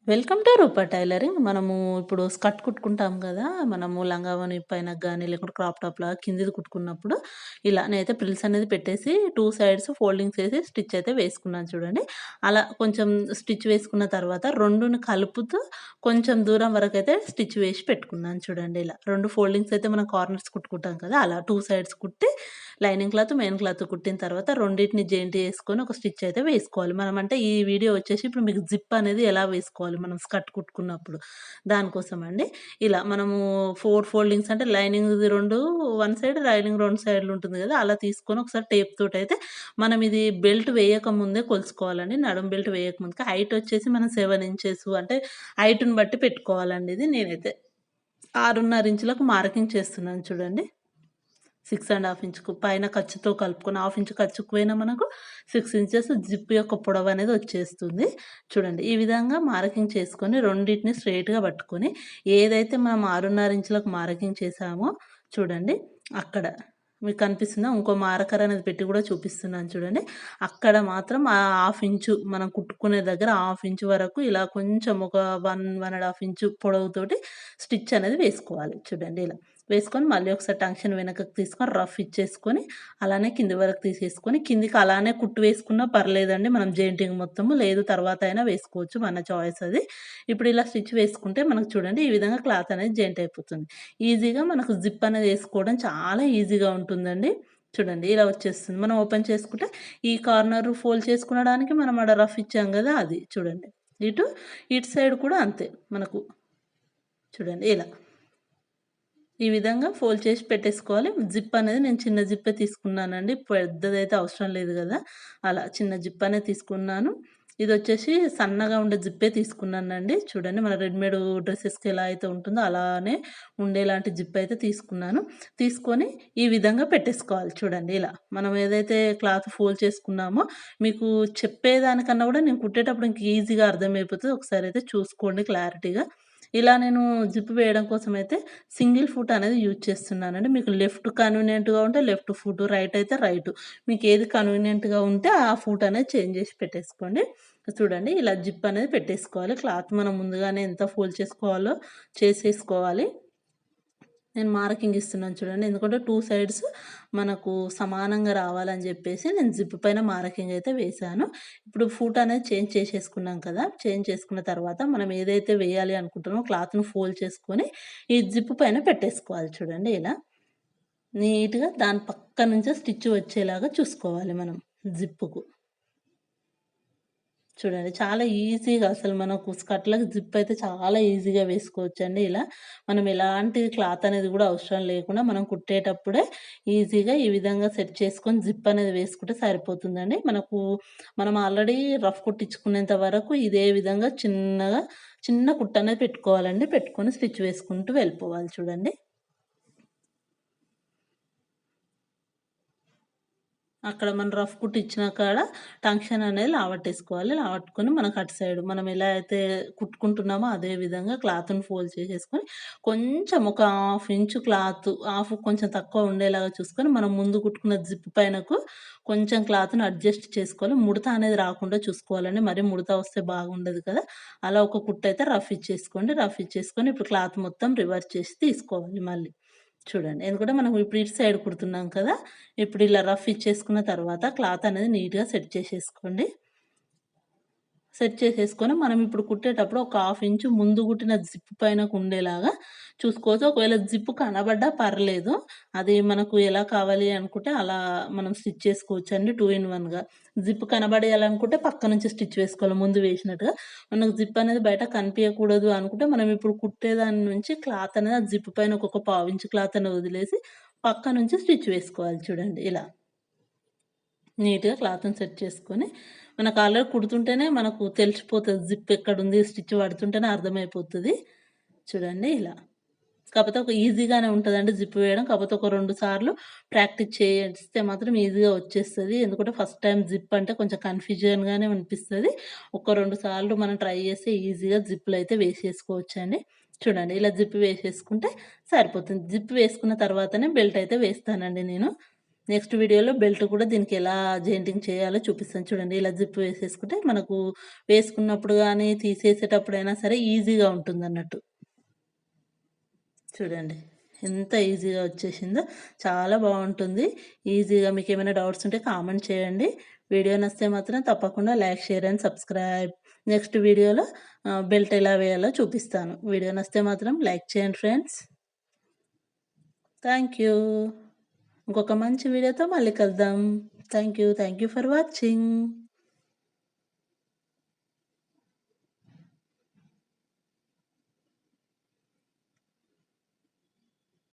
Welcome to Roopa tailoring. మనము ఇప్పుడు skirt కుట్టుకుంటాం గదా! మనము లంగావోణి పైనకి గాని, లేకుంటే క్రాప్ టాప్‌లాగా కిందిది కుట్టుకున్నప్పుడు, ఇలా నేనైతే ప్రిల్స్ అనేది పెట్టేసి 2 సైడ్స్ ఫోల్డింగ్స్ ఏసి స్టిచ్ అయితే వేసుకున్నాను చూడండి. అలా కొంచెం స్టిచ్ వేసుకున్న తర్వాత 2ని కలుపుతూ కొంచెం దూరం వరకైతే స్టిచ్ వేసి పెట్టుకున్నాను చూడండి ఇలా. 2 ఫోల్డింగ్స్ అయితే మనం కార్నర్స్ కుట్టుకుంటాం కదా! అలా 2 సైడ్స్ కుట్టి లైనింగ్ క్లాత్, మెయిన్ క్లాత్ కుట్టిన తర్వాత రెండిటిని జాయింట్ చేసుకొని ఒక స్టిచ్ అయితే వేసుకోవాలి. మనం అంటే ఈ వీడియో వచ్చేసి ఇప్పుడు మీకు జిప్ అనేది ఎలా వేసుకోవాలి మనం స్కర్ట్ కుట్టుకున్నప్పుడు దానికోసమండి. ఇలా మనము 4 ఫోల్డింగ్స్ అంటే లైనింగ్‌ది 2 వన్ సైడ్, లైనింగ్ 2 సైడ్‌లు ఉంటుంది గదా! అలా తీసుకొని ఒకసారి టేప్ తోటైతే మనం ఇది బెల్ట్ వేయక ముందే కొలుసుకోవాలండి. నడుం బెల్ట్ వేయక ముందుకే హైట్ వచ్చేసి మనం 7 ఇంచెస్ అంటే హైట్‌ని బట్టి పెట్టుకోవాలండి ఇది. నేనైతే 6:30 ఇంచులకు మార్కింగ్ చేస్తున్నాను చూడండి. 6½ ఇంచుకు పైన ఖర్చుతో కలుపుకొని హాఫ్ ఇంచ్ ఖర్చుకు పోయినా మనకు 6 ఇంచెస్ జిప్ యొక్క పొడవనేది వచ్చేస్తుంది. చూడండి ఈ విధంగా మార్కింగ్ చేసుకొని రెండిటిని స్ట్రెయిట్‌గా పట్టుకొని ఏదైతే మనం 6:30 ఇంచులకు మార్కింగ్ చేసామో చూడండి అక్కడ మీకు కనిపిస్తుందా? ఇంకో మార్కర్ అనేది పెట్టి కూడా చూపిస్తున్నాను చూడండి. అక్కడ మాత్రం ఆ హాఫ్ ఇంచు మనం కుట్టుకునే దగ్గర హాఫ్ ఇంచు వరకు ఇలా కొంచెం ఒక 1, 1½ ఇంచు పొడవుతోటి స్టిచ్ అనేది వేసుకోవాలి. చూడండి ఇలా. వేసుకొని మళ్ళీ ఒకసారి టంక్షన్ వెనకకి తీసుకొని రఫ్ ఇచ్చేసుకొని, అలానే కింది వరకు తీసేసుకొని, కిందికి అలానే కుట్టు వేసుకున్నా పర్లేదండి. మనం జెయింటింగ్ మొత్తము లేదు తర్వాత అయినా వేసుకోవచ్చు. మన చాయిస్ అది. ఇప్పుడు ఇలా స్టిచ్ వేసుకుంటే మనకు చూడండి ఈ విధంగా క్లాత్ అనేది జాయింట్ అయిపోతుంది. ఈజీగా మనకు జిప్ అనేది ఏసుకోవడం చాలా ఈజీగా ఉంటుందండి. చూడండి ఇలా వచ్చేస్తుంది. మనం ఓపెన్ చేసుకుంటే ఈ కార్నర్ ఫోల్డ్ చేసుకునడానికి మనం ఆడ రఫ్ ఇచ్చాం గదా! అది చూడండి. ఇటు సైడ్ కూడా అంతే మనకు చూడండి ఇలా. ఈ విధంగా ఫోల్డ్ చేసి పెట్టేసుకోవాలి. జిప్ అనేది నేను చిన్న జిప్పే తీసుకున్నానండి. పెద్దదైతే అవసరం లేదు గదా! అలా చిన్న జిప్ అనేది తీసుకున్నాను. ఇదొచ్చేసి సన్నగా ఉండే జిప్పే తీసుకున్నానండి. చూడండి మన రెడీమేడ్ డ్రెసెస్‌కి ఎలా అయితే ఉంటుందో అలానే ఉండేలాంటి జిప్ అయితే తీసుకున్నాను. తీసుకొని ఈ విధంగా పెట్టేసుకోవాలి చూడండి ఇలా. మనం ఏదైతే క్లాత్ ఫోల్డ్ చేసుకున్నామో మీకు చెప్పేదానికన్నా గూడా నేను కుట్టేటప్పుడు ఇంక ఈజీగా అర్థమైపోతది. ఒకసారయితే చూసుకోండి క్లారిటీగా. ఇలా నేను జిప్ వేయడం కోసమయితే సింగిల్ ఫుట్ అనేది యూజ్ చేస్తున్నానండి. మీకు లెఫ్ట్ కన్వీనియంట్‌గా ఉంటే లెఫ్ట్ ఫుట్, రైట్ అయితే రైట్. మీకేది కన్వీనియంట్‌గా ఉంటే ఆ ఫుట్ అనేది చేంజ్ చేసి పెట్టేసుకోండి. చూడండి ఇలా జిప్ అనేది పెట్టేసుకోవాలి. క్లాత్ మనం ముందుగానే ఎంత ఫోల్డ్ చేసుకోవాలో చేసేసుకోవాలి. నేను మార్కింగ్ ఇస్తున్నాను చూడండి. ఎందుకంటే 2 సైడ్స్ మనకు సమానంగా రావాలని జెప్పేసి నేను జిప్ పైన మార్కింగ్ అయితే వేశాను. ఇప్పుడు ఫూట్ అనేది చేంజ్ చేసేసుకున్నాం కదా! చేంజ్ చేసుకున్న తర్వాత మనం ఏదైతే వేయాలి అనుకుంటున్నామో క్లాత్‌ని ఫోల్డ్ చేసుకొని ఈ జిప్ పైన పెట్టేసుకోవాలి చూడండి ఇలా. నీట్‌గా దాని పక్క నుంచే స్టిచ్ వచ్చేలాగా చూసుకోవాలి మనం జిప్పుకు. చూడండి. చాలా ఈజీగా అసలు మనకు స్కర్ట్‌లకి జిప్ అయితే చాలా ఈజీగా వేసుకోవచ్చండి ఇలా. మనం ఎలాంటి క్లాత్ అనేది గూడా అవసరం లేకుండా మనం కుట్టేటప్పుడే ఈజీగా ఈ విధంగా సెట్ చేసుకొని జిప్ అనేది వేసుకుంటే సరిపోతుందండి. మనం ఆల్రెడీ రఫ్ కుట్టించుకునేంత వరకు ఇదే విధంగా చిన్నగా చిన్న కుట్టనేది పెట్టుకోవాలండి. పెట్టుకొని స్టిచ్ వేసుకుంటూ వెళ్ళిపోవాలి చూడండి. అక్కడ మనం రఫ్ కుట్టించిన కాడ టంక్షన్ అనేది లావట్టేసుకోవాలి. లావట్టుకొని మనకు అటు సైడ్ మనం ఎలా అయితే కుట్టుకుంటున్నామో అదే విధంగా క్లాత్‌ని ఫోల్డ్ చేసేసుకొని కొంచెం ఒక హాఫ్ ఇంచు క్లాత్ హాఫ్ కొంచెం తక్కువ ఉండేలాగా చూసుకొని మనం ముందు కుట్టుకున్న జిప్ పైనకు కొంచెం క్లాత్‌ని అడ్జస్ట్ చేసుకోవాలి. ముడత అనేది రాకుండా చూసుకోవాలండి. మరి ముడత వస్తే బాగుండదు కదా! అలా ఒక కుట్టయితే రఫ్ ఇచ్చేసుకోండి. రఫ్ ఇచ్చేసుకొని ఇప్పుడు క్లాత్ మొత్తం రివర్స్ చేసి తీసుకోవాలి మళ్ళీ. చూడండి. ఎందుకంటే మనం ఇప్పుడు ఇటు సైడ్ కుడుతున్నాం కదా! ఇప్పుడు ఇలా రఫ్ ఇచ్చేసుకున్న తర్వాత క్లాత్ అనేది నీట్‌గా సెట్ చేసేసుకోండి. సెట్ చేసేసుకొని మనం ఇప్పుడు కుట్టేటప్పుడు ఒక హాఫ్ ఇంచు ముందు కుట్టిన జిప్ పైనకుండేలాగా చూసుకోవచ్చు. ఒకవేళ జిప్ కనబడ్డా పర్లేదు. అది మనకు ఎలా కావాలి అనుకుంటే అలా మనం స్టిచ్ చేసుకోవచ్చండి 2 ఇన్ 1గా. జిప్ కనబడేయాలనుకుంటే పక్క నుంచి స్టిచ్ వేసుకోవాలి ముందు వేసినట్టుగా. మనకు జిప్ అనేది బయట కనిపియకూడదు అనుకుంటే మనం ఇప్పుడు కుట్టేదాని నుంచి క్లాత్ అనేది ఆ జిప్ పైన ఒక పావించి క్లాత్ అనేది వదిలేసి పక్క నుంచి స్టిచ్ వేసుకోవాలి చూడండి ఇలా. నీట్‌గా క్లాత్‌ని సెట్ చేసుకొని, మనకు ఆల్రెడీ కుడుతుంటేనే మనకు తెలిసిపోతది జిప్ ఎక్కడుంది, స్టిచ్ పడుతుంటేనే అర్థమైపోతది. చూడండి ఇలా. కాపోతే ఒక ఈజీగానే ఉంటదండి జిప్ వేయడం. కాపోతే ఒక 2 సార్లు ప్రాక్టీస్ చేస్తే మాత్రం ఈజీగా వచ్చేస్తది. ఎందుకంటే ఫస్ట్ టైమ్ జిప్ అంటే కొంచెం కన్‌ఫ్యూజన్‌గానే అనిపిస్తది. ఒక 2 సార్లు మనం ట్రై చేస్తే ఈజీగా జిప్పులయితే వేసేసుకోవచ్చండి. చూడండి ఇలా జిప్ వేసేసుకుంటే సరిపోతుంది. జిప్ వేసుకున్న తర్వాతనే బెల్ట్ అయితే వేస్తానండి నేను. నెక్స్ట్ వీడియోలో బెల్ట్ కూడా దీనికి ఎలా జాయింటింగ్ చేయాలో చూపిస్తాను చూడండి. ఇలా జిప్ వేసేసుకుంటే మనకు వేసుకున్నప్పుడు గానీ, తీసేసేటప్పుడైనా సరే ఈజీగా ఉంటుందన్నట్టు. చూడండి. ఎంత ఈజీగా వచ్చేసిందో. చాలా బావుంటుంది. ఈజీగా మీకేమైనా డౌట్స్ ఉంటే కామెంట్ చేయండి. వీడియో నచ్చితే మాత్రం తప్పకుండా like, share and subscribe. Next వీడియోలో బెల్ట్ ఎలా వేయాలో చూపిస్తాను. వీడియో నచ్చితే మాత్రం లైక్ చేయండి ఫ్రెండ్స్. Thank you. ఇంకొక మంచి వీడియోతో మళ్ళీ కలుద్దాం. Thank you. Thank you for watching.